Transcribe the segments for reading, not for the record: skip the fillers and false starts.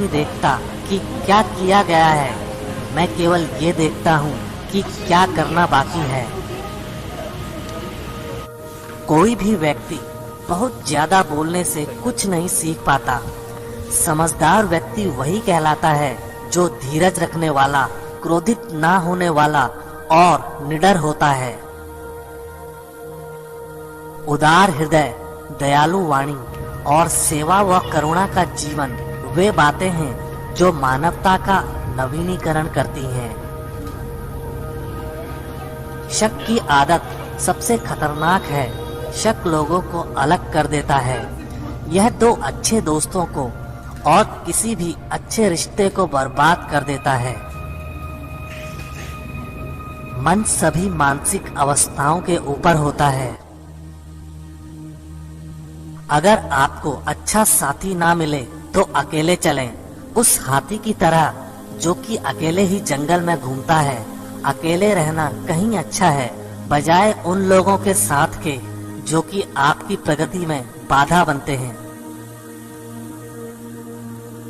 नहीं देखता कि क्या किया गया है, मैं केवल ये देखता हूँ कि क्या करना बाकी है। कोई भी व्यक्ति बहुत ज्यादा बोलने से कुछ नहीं सीख पाता। समझदार व्यक्ति वही कहलाता है जो धीरज रखने वाला, क्रोधित ना होने वाला और निडर होता है। उदार हृदय, दयालु वाणी और सेवा व करुणा का जीवन वे बातें हैं जो मानवता का नवीनीकरण करती हैं। शक की आदत सबसे खतरनाक है। शक लोगों को अलग कर देता है। यह दो अच्छे दोस्तों को और किसी भी अच्छे रिश्ते को बर्बाद कर देता है। मन सभी मानसिक अवस्थाओं के ऊपर होता है। अगर आपको अच्छा साथी ना मिले तो अकेले चलें, उस हाथी की तरह जो कि अकेले ही जंगल में घूमता है। अकेले रहना कहीं अच्छा है, बजाय उन लोगों के साथ के जो कि आपकी प्रगति में बाधा बनते हैं।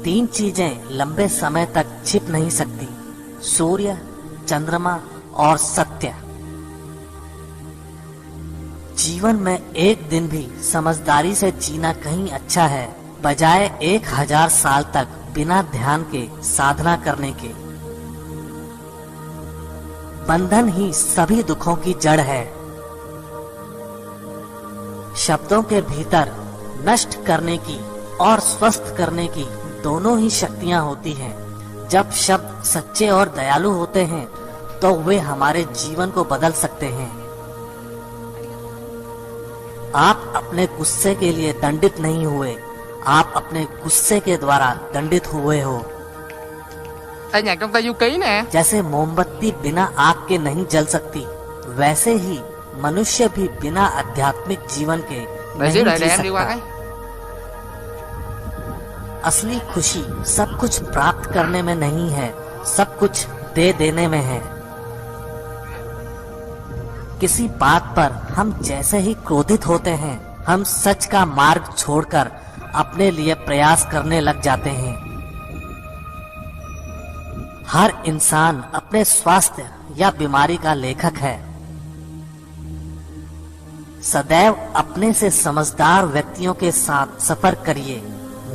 3 चीजें लंबे समय तक छिप नहीं सकती: सूर्य, चंद्रमा और सत्य। जीवन में एक दिन भी समझदारी से जीना कहीं अच्छा है, बजाय 1000 साल तक बिना ध्यान के साधना करने के। बंधन ही सभी दुखों की जड़ है। शब्दों के भीतर नष्ट करने की और स्वस्थ करने की दोनों ही शक्तियां होती हैं। जब शब्द सच्चे और दयालु होते हैं तो वे हमारे जीवन को बदल सकते हैं। आप अपने गुस्से के लिए दंडित नहीं हुए, आप अपने गुस्से के द्वारा दंडित हुए हो। nhạc trong Tây Du Ký nè। जैसे मोमबत्ती बिना आग के नहीं जल सकती, वैसे ही मनुष्य भी बिना आध्यात्मिक जीवन के नहीं जी सकता। असली खुशी सब कुछ प्राप्त करने में नहीं है, सब कुछ दे देने में है। किसी बात पर हम जैसे ही क्रोधित होते हैं, हम सच का मार्ग छोड़कर अपने लिए प्रयास करने लग जाते हैं। हर इंसान अपने स्वास्थ्य या बीमारी का लेखक है। सदैव अपने से समझदार व्यक्तियों के साथ सफर करिए।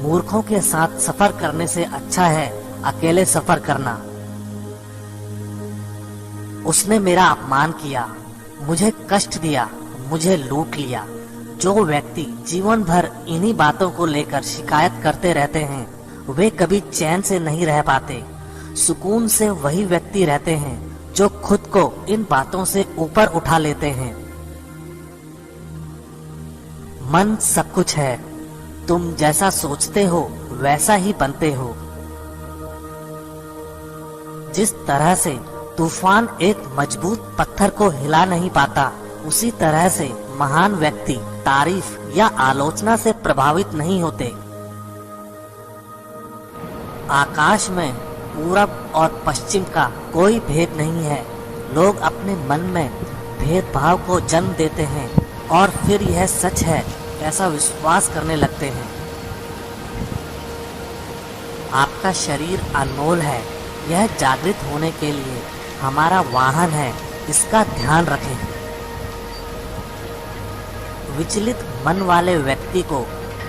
मूर्खों के साथ सफर करने से अच्छा है अकेले सफर करना। उसने मेरा अपमान किया, मुझे कष्ट दिया, मुझे लूट लिया। जो व्यक्ति जीवन भर इन्हीं बातों को लेकर शिकायत करते रहते हैं, वे कभी चैन से नहीं रह पाते। सुकून से वही व्यक्ति रहते हैं जो खुद को इन बातों से ऊपर उठा लेते हैं। मन सब कुछ है, तुम जैसा सोचते हो वैसा ही बनते हो। जिस तरह से तूफान एक मजबूत पत्थर को हिला नहीं पाता, उसी तरह से महान व्यक्ति तारीफ या आलोचना से प्रभावित नहीं होते। आकाश में पूरब और पश्चिम का कोई भेद नहीं है। लोग अपने मन में भेदभाव को जन्म देते हैं और फिर यह सच है ऐसा विश्वास करने लगते हैं। आपका शरीर अनमोल है, यह जागृत होने के लिए हमारा वाहन है, इसका ध्यान रखें। विचलित मन वाले व्यक्ति को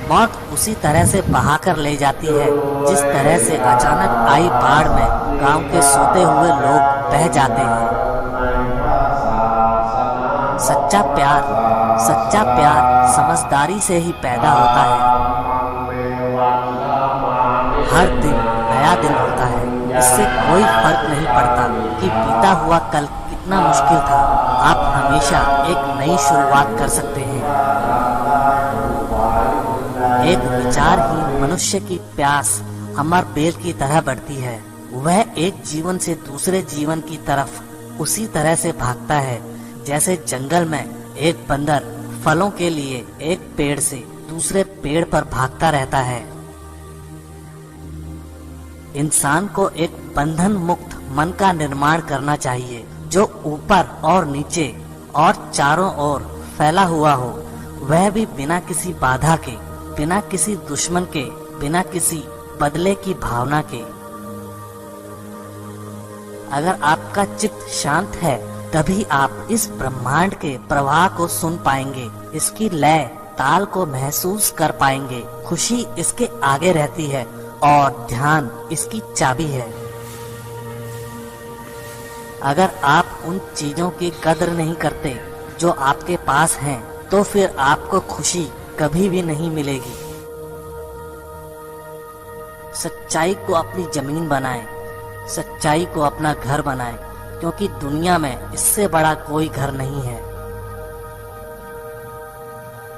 मौत उसी तरह से बहाकर ले जाती है जिस तरह से अचानक आई बाढ़ में गांव के सोते हुए लोग बह जाते हैं। सच्चा प्यार समझदारी से ही पैदा होता है। हर दिन नया दिन होता है, इससे कोई फर्क नहीं पड़ता कि बीता हुआ कल कितना मुश्किल था। आप हमेशा एक नई शुरुआत कर सकते हैं। एक विचारहीन मनुष्य की प्यास अमर बेल की तरह बढ़ती है। वह एक जीवन से दूसरे जीवन की तरफ उसी तरह से भागता है जैसे जंगल में एक बंदर फलों के लिए एक पेड़ से दूसरे पेड़ पर भागता रहता है। इंसान को एक बंधन मुक्त मन का निर्माण करना चाहिए जो ऊपर और नीचे और चारों ओर फैला हुआ हो। वह भी बिना किसी बाधा के, बिना किसी दुश्मन के, बिना किसी बदले की भावना के। अगर आपका चित्त शांत है तभी आप इस ब्रह्मांड के प्रवाह को सुन पाएंगे, इसकी लय ताल को महसूस कर पाएंगे। खुशी इसके आगे रहती है और ध्यान इसकी चाबी है। अगर आप उन चीजों की कदर नहीं करते जो आपके पास हैं, तो फिर आपको खुशी कभी भी नहीं मिलेगी। सच्चाई को अपनी जमीन बनाएं, सच्चाई को अपना घर बनाएं, क्योंकि दुनिया में इससे बड़ा कोई घर नहीं है।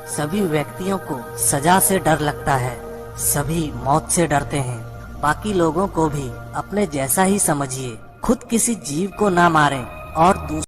सभी व्यक्तियों को सजा से डर लगता है, सभी मौत से डरते हैं। बाकी लोगों को भी अपने जैसा ही समझिए। खुद किसी जीव को ना मारें और